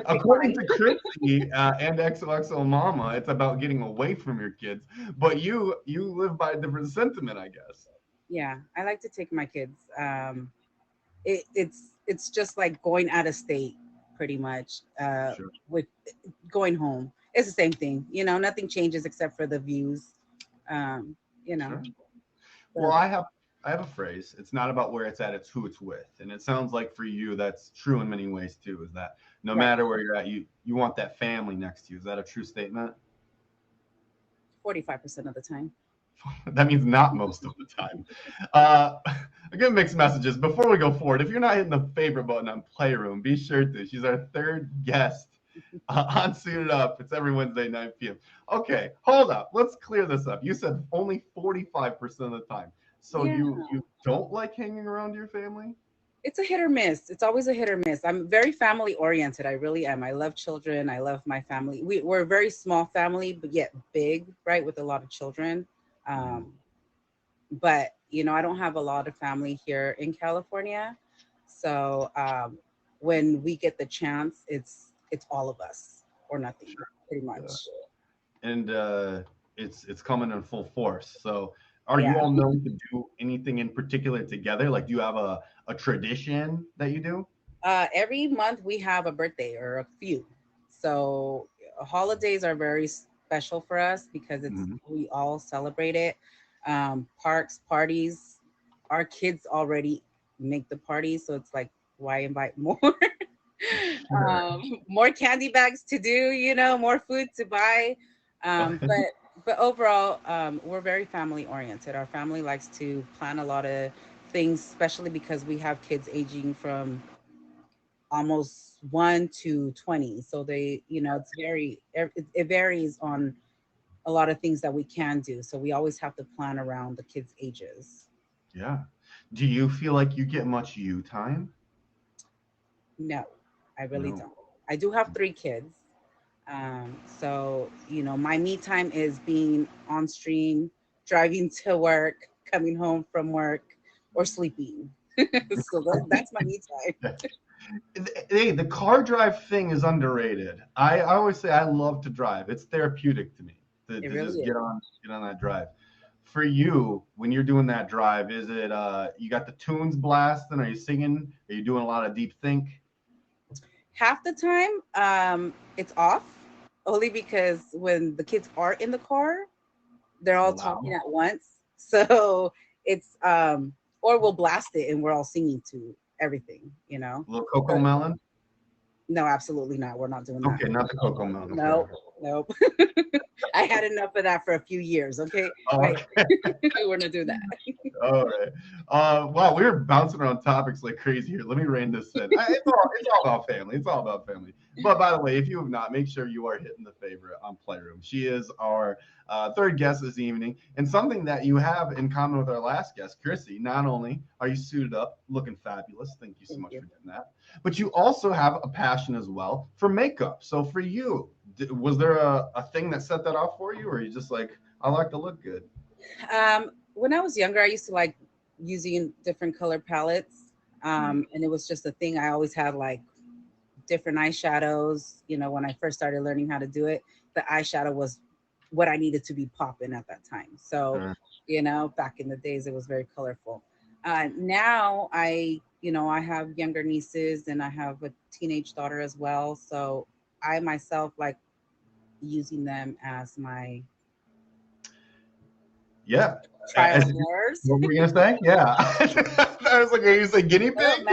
According to Chrissy and XOXO Mama, it's about getting away from your kids. But you live by a different sentiment, I guess. Yeah, I like to take my kids. It's just like going out of state, pretty much. Sure. With going home, it's the same thing. Nothing changes except for the views. Sure. Well, I have a phrase. It's not about where it's at, it's who it's with. And it sounds like for you, that's true in many ways too, is that no matter where you're at, you want that family next to you. Is that a true statement? 45% of the time. That means not most of the time. Again, mixed messages. Before we go forward, if you're not hitting the favorite button on Playroom, be sure to. She's our third guest on Suited Up. It's every Wednesday, 9 p.m. Okay, hold up. Let's clear this up. You said only 45% of the time. So you don't like hanging around your family? It's a hit or miss. It's always a hit or miss. I'm very family oriented. I really am. I love children. I love my family. We're a very small family, but yet big, right? With a lot of children. But I don't have a lot of family here in California. So when we get the chance, it's all of us or nothing, pretty much. And it's coming in full force. So are you all known to do anything in particular together? Like, do you have a tradition that you do? Every month we have a birthday or a few. So holidays are very special for us because we all celebrate it. Parks, parties, our kids already make the parties, so it's like, why invite more? More candy bags to do, more food to buy. But overall, we're very family oriented. Our family likes to plan a lot of things, especially because we have kids aging from almost 1 to 20. So they, it varies on a lot of things that we can do. So we always have to plan around the kids' ages. Yeah. Do you feel like you get much you time? No, I really don't. I do have 3 kids. So, my me time is being on stream, driving to work, coming home from work, or sleeping. So that's my me time. Hey, the car drive thing is underrated. I always say I love to drive. It's therapeutic to me to really just get on that drive. For you, when you're doing that drive, is it you got the tunes blasting? Are you singing? Are you doing a lot of deep think? Half the time, it's off, only because when the kids are in the car, they're all talking at once. So it's or we'll blast it and we're all singing to everything, A little Coco Melon? No, absolutely not. We're not doing that. Okay, not the Coco Melon. Nope. I had enough of that for a few years. Okay, Okay. I want to do that. All right. Wow, we're bouncing around topics like crazy here. Let me rein this in. It's all about family. It's all about family. But by the way, if you have not, make sure you are hitting the favorite on Playroom. She is our third guest this evening, and something that you have in common with our last guest, Chrissy. Not only are you suited up, looking fabulous. Thank you so much for doing that. But you also have a passion as well for makeup. So for you, was there a thing that set that off for you, or are you just like, I like to look good? When I was younger, I used to like using different color palettes. And it was just a thing. I always had like different eyeshadows. You know, when I first started learning how to do it, the eyeshadow was what I needed to be popping at that time. So, you know, back in the days, it was very colorful. Now I have younger nieces and I have a teenage daughter as well. So I myself like using them as my trial As, and errors. what were you gonna say? Yeah. I was like, are you saying guinea pig?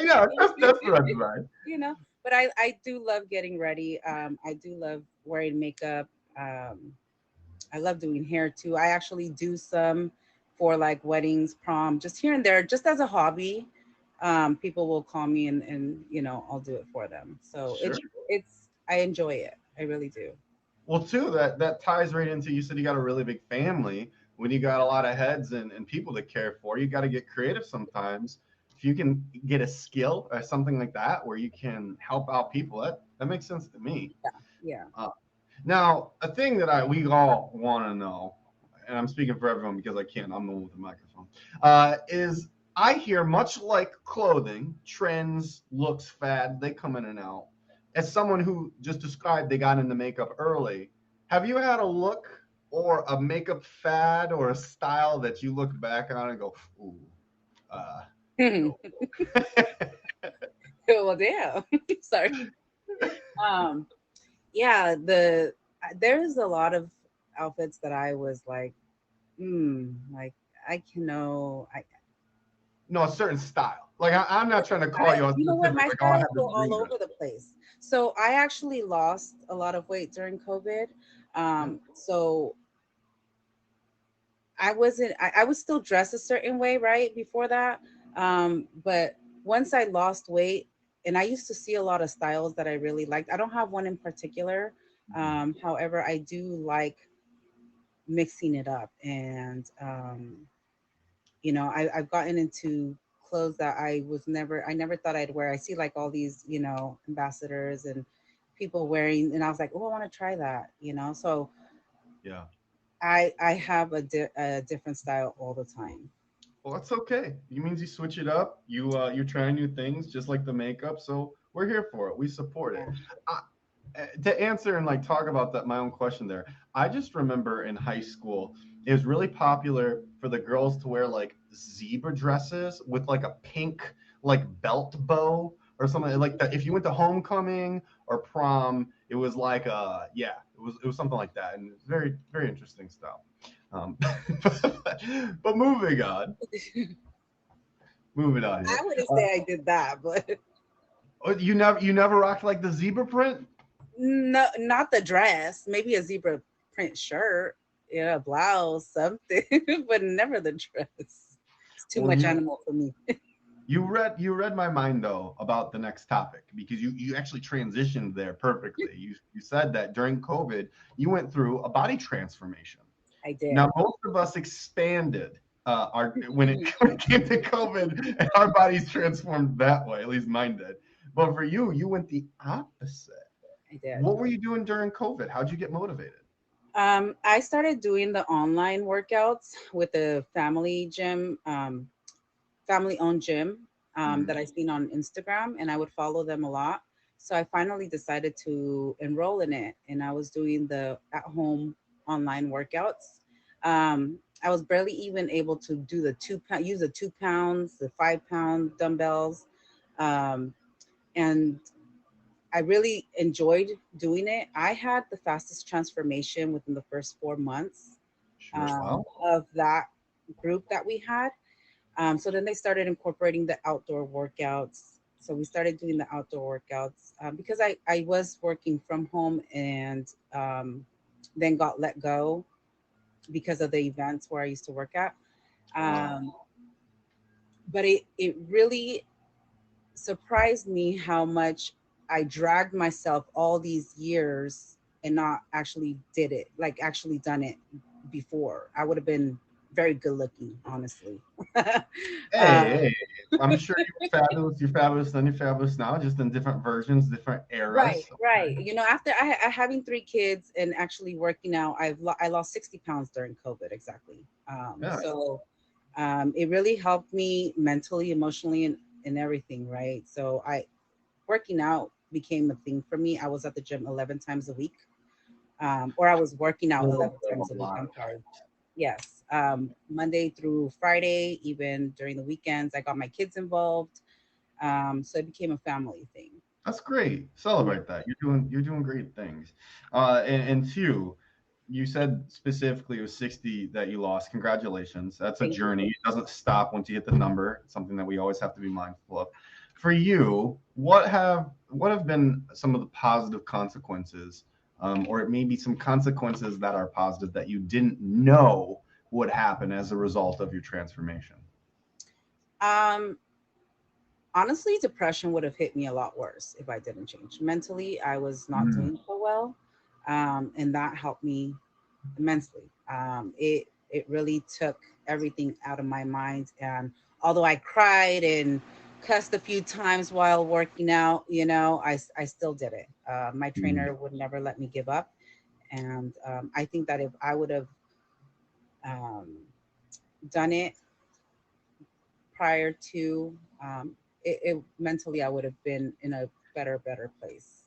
Yeah, that's what I'm saying. You know, but I do love getting ready. I do love wearing makeup. I love doing hair too. I actually do some for like weddings, prom, just here and there, just as a hobby. People will call me and you know, I'll do it for them. So Sure. it's I enjoy it. I really do. Well, too, that ties right into, you said you got a really big family. When you got a lot of heads and people to care for, you got to get creative sometimes. If you can get a skill or something like that where you can help out people, that makes sense to me. Yeah. Now, a thing that we all want to know, and I'm speaking for everyone because I'm the one with the microphone, is I hear, much like clothing, trends, looks, fad, they come in and out. As someone who just described they got into makeup early, have you had a look or a makeup fad or a style that you look back on and go, ooh, no. Well, damn. Sorry. Yeah, there's a lot of outfits that I was like, like I can know. No, a certain style. Like I'm not trying to call you on You know what? specific, My like, oh, I styles have this go all green over dress. the place. So I actually lost a lot of weight during COVID. So I was still dressed a certain way, right? Before that. But once I lost weight, and I used to see a lot of styles that I really liked. I don't have one in particular. However, I do like mixing it up. And, you know, I've gotten into clothes that I never thought I'd wear. I see like all these, you know, ambassadors and people wearing, and I was like, oh, I want to try that, you know? So Yeah. I have a different style all the time. Well, that's okay. It means you switch it up. You're trying new things, just like the makeup. So we're here for it. We support it. To answer and like talk about that, my own question there. I just remember in high school, it was really popular for the girls to wear like zebra dresses with like a pink like belt bow or something like that. If you went to homecoming or prom, it was like it was something like that, and it's very very interesting stuff. Um, but moving on I here. wouldn't say I did that, but You never rocked like the zebra print? no, not the dress. Maybe a zebra print shirt, yeah, a blouse, something, but never the dress. It's too Well, much you animal for me. you read my mind though about the next topic, because you actually transitioned there perfectly. You said that during COVID you went through a body transformation. I did. Now most of us expanded our when it came to COVID, and our bodies transformed that way. At least mine did. But for you, you went the opposite. I did. What were you doing during COVID? How'd you get motivated? I started doing the online workouts with the family owned gym that I seen on Instagram, and I would follow them a lot. So I finally decided to enroll in it, and I was doing the at home online workouts. I was barely even able to do use the 2 pounds, the 5 pound dumbbells. Um, and I really enjoyed doing it. I had the fastest transformation within the first 4 months Sure. Wow. of that group that we had. So then they started incorporating the outdoor workouts. So we started doing the outdoor workouts because I was working from home, and then got let go because of the events where I used to work at. But it really surprised me how much I dragged myself all these years and not actually did it, like actually done it before. I would have been very good looking, honestly. Hey, I'm sure you're fabulous. You're fabulous then. You're fabulous now, just in different versions, different Right, eras. right. You know, after I having 3 kids and actually working out, I lost 60 pounds during COVID, exactly. Yeah. It really helped me mentally, emotionally, and everything, right? So working out became a thing for me. I was at the gym 11 times a week, or I was working out 11 times a week. I'm sorry. Yes, Monday through Friday, even during the weekends, I got my kids involved. So it became a family thing. That's great. Celebrate that. You're doing great things. And two, you said specifically it was 60 that you lost. Congratulations. That's a Thank you. journey. It doesn't stop once you hit the number. It's something that we always have to be mindful of. For you, what have been some of the positive consequences, or maybe some consequences that are positive that you didn't know would happen as a result of your transformation? Um, Honestly, depression would have hit me a lot worse if I didn't change. Mentally, I was not Mm, doing so well, and that helped me immensely. It really took everything out of my mind, and although I cried and cussed a few times while working out, I still did it. My mm. trainer would never let me give up, and I think that if I would have um, done it prior to it mentally, I would have been in a better place.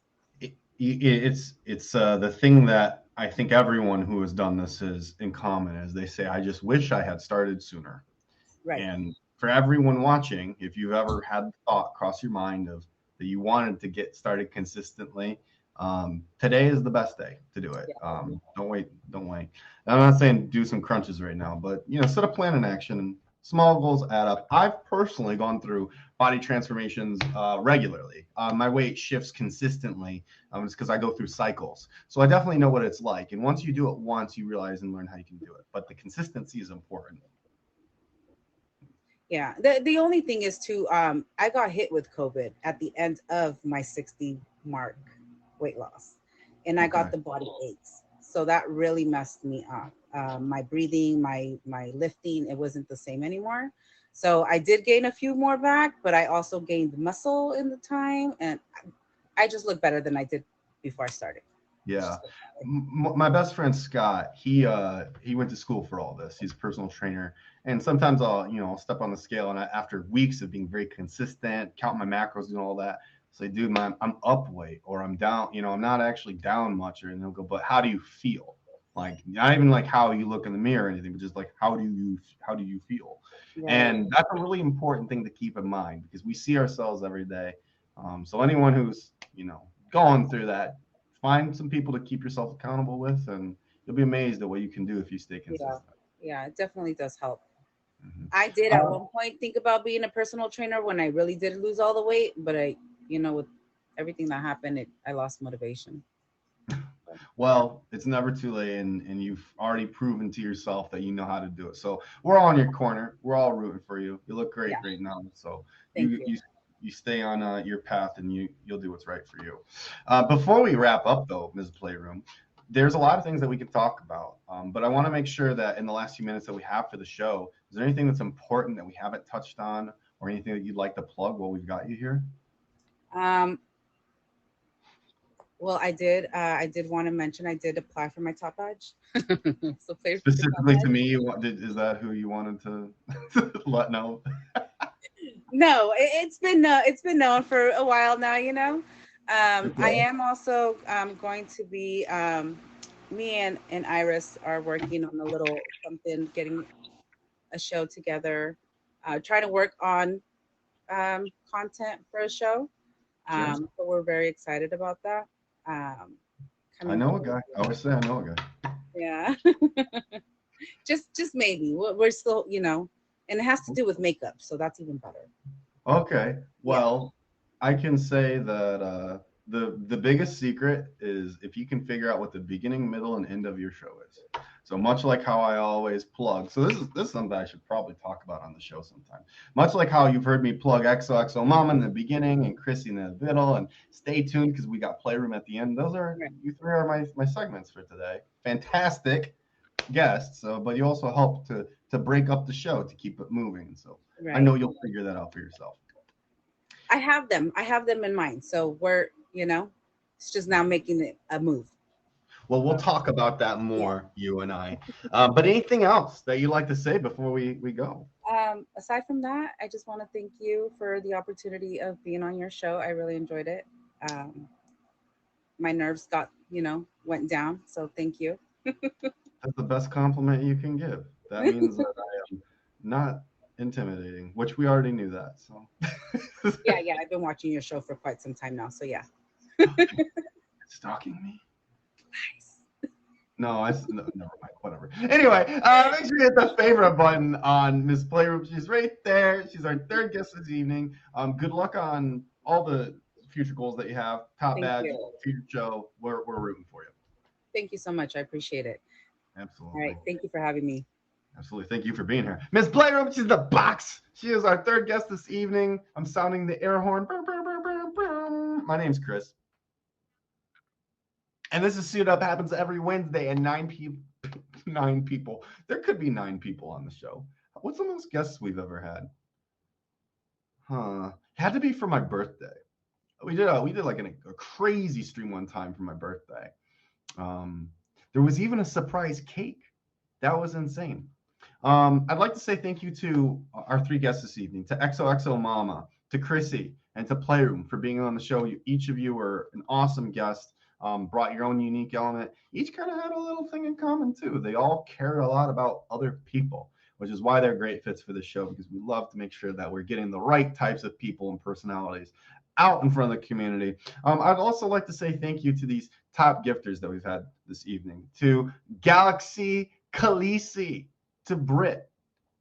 It's the thing that I think everyone who has done this is in common is they say, I just wish I had started sooner. Right. And for everyone watching, if you've ever had the thought cross your mind of that you wanted to get started consistently, today is the best day to do it. Yeah. Don't wait. I'm not saying do some crunches right now, but set a plan in action, and small goals add up. I've personally gone through body transformations regularly. My weight shifts consistently. It's because I go through cycles, so I definitely know what it's like. And once you do it once, you realize and learn how you can do it. But the consistency is important. Yeah. The only thing is too, I got hit with COVID at the end of my 60 mark weight loss, and I got Okay. the body aches. So that really messed me up. My breathing, my lifting, it wasn't the same anymore. So I did gain a few more back, but I also gained muscle in the time, and I just look better than I did before I started. It's Yeah. just like, My best friend Scott, he went to school for all this. He's a personal trainer, and sometimes I'll step on the scale, and after weeks of being very consistent, count my macros and all that, say, dude, I'm up weight or I'm down. I'm not actually down much, and he'll go, but how do you feel? Like not even like how you look in the mirror or anything, but just like how do you feel? right. And that's a really important thing to keep in mind because we see ourselves every day. So anyone who's going through that, find some people to keep yourself accountable with, and you'll be amazed at what you can do if you stay Yeah. consistent. Yeah, it definitely does help. Mhm. I did at Uh, one point think about being a personal trainer when I really did lose all the weight, but with everything that happened, I lost motivation. well, it's never too late, and you've already proven to yourself that you know how to do it. So we're all in your corner. We're all rooting for you. You look great Yeah, right now. So thank you you. you you stay on your path, and you'll do what's right for you. Before we wrap up, though, Ms. Playroom, there's a lot of things that we could talk about, but I want to make sure that in the last few minutes that we have for the show, is there anything that's important that we haven't touched on, or anything that you'd like to plug while we've got you here? Um, well, I did want to mention I did apply for my top badge. So players for the top Specifically to badge. me, is that who you wanted to let know? No, it's been known for a while now. I Okay. am also going to be me and Iris are working on a little something, getting a show together, trying to work on content for a show. Sure. So we're very excited about that. Um, I Coming know a hopefully, guy. I always say I know a guy. yeah. Just maybe we're still, and it has to do with makeup, so that's even better. Okay. Yeah. Well, I can say that the biggest secret is if you can figure out what the beginning, middle, and end of your show is. So much like how I always plug. So this is something I should probably talk about on the show sometime. Much like how you've heard me plug XOXO Mama in the beginning and Chrissy in the middle, and stay tuned because we got Playroom at the end. Those are you three are my segments for today. Fantastic guests. So, but you also help to break up the show to keep it moving. So I know you'll figure that out for yourself. I have them in mind. So we're, it's just now making it a move. Well, we'll talk about that more, you and I. But anything else that you'd like to say before we go? Aside from that, I just want to thank you for the opportunity of being on your show. I really enjoyed it. My nerves went down. So thank you. That's the best compliment you can give. That means that I am not intimidating, which we already knew that. So yeah, I've been watching your show for quite some time now. So yeah. Stalking me? Nice. No, never mind. Whatever. Anyway, make sure you hit the favorite button on Miss Playroom. She's right there. She's our third guest this evening. Good luck on all the future goals that you have. Top badge, future show. We're rooting for you. Thank you so much. I appreciate it. Absolutely. All right. Thank you for having me. Absolutely. Thank you for being here. Miss Playroom, she's the box. She is our third guest this evening. I'm sounding the air horn. My name's Chris. And this is Suit Up. Happens every Wednesday at 9 people. There could be 9 people on the show. What's the most guests we've ever had? Had to be for my birthday. We did like a crazy stream one time for my birthday. There was even a surprise cake. That was insane. I'd like to say thank you to our 3 guests this evening, to XOXO Mama, to Chrissy, and to Playroom for being on the show. Each of you were an awesome guest, brought your own unique element. Each kind of had a little thing in common, too. They all cared a lot about other people, which is why they're great fits for the show, because we love to make sure that we're getting the right types of people and personalities out in front of the community. I'd also like to say thank you to these top gifters that we've had this evening, to Galaxy Khaleesi, to Brit,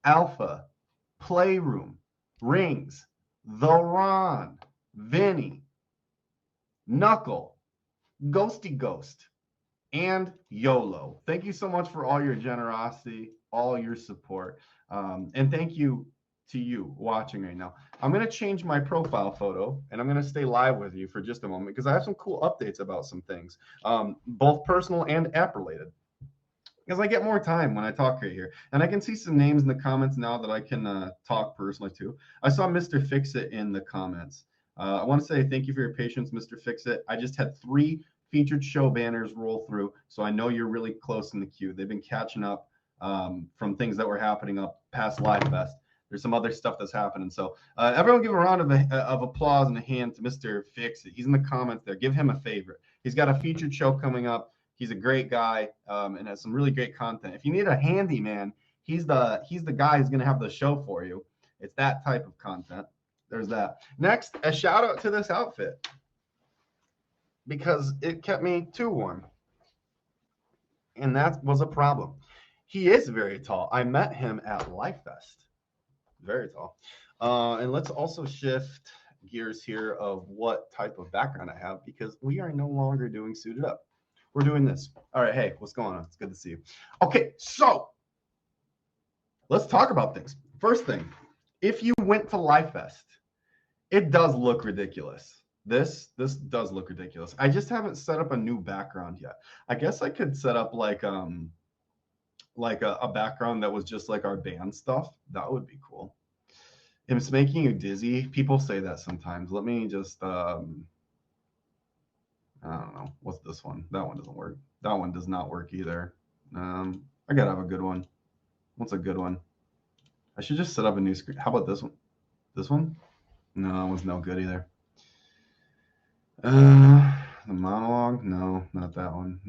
Alpha, Playroom, Rings, The Ron, Vinny, Knuckle, Ghosty Ghost, and YOLO. Thank you so much for all your generosity, all your support, and thank you to you watching right now. I'm going to change my profile photo, and I'm going to stay live with you for just a moment because I have some cool updates about some things, both personal and app related. Because I get more time when I talk right here. And I can see some names in the comments now that I can talk personally to. I saw Mr. Fix-It in the comments. I want to say thank you for your patience, Mr. Fix-It. I just had 3 featured show banners roll through, so I know you're really close in the queue. They've been catching up from things that were happening up past Live Fest. There's some other stuff that's happening. So everyone give a round of applause and a hand to Mr. Fix-It. He's in the comments there. Give him a favorite. He's got a featured show coming up. He's a great guy and has some really great content. If you need a handyman, he's the guy who's going to have the show for you. It's that type of content. There's that. Next, a shout out to this outfit because it kept me too warm. And that was a problem. He is very tall. I met him at Life Fest. Very tall. And let's also shift gears here of what type of background I have because we are no longer doing Suited Up. We're doing this. All right. Hey, what's going on? It's good to see you. Okay. So let's talk about things. First thing, if you went to Life Fest, it does look ridiculous. This does look ridiculous. I just haven't set up a new background yet. I guess I could set up like a background that was just like our band stuff. That would be cool. If it's making you dizzy, people say that sometimes. Let me just I don't know. What's this one? That one doesn't work. That one does not work either. I gotta have a good one. What's a good one? I should just set up a new screen. How about this one? This one? No, that one's no good either. The monologue? No, not that one.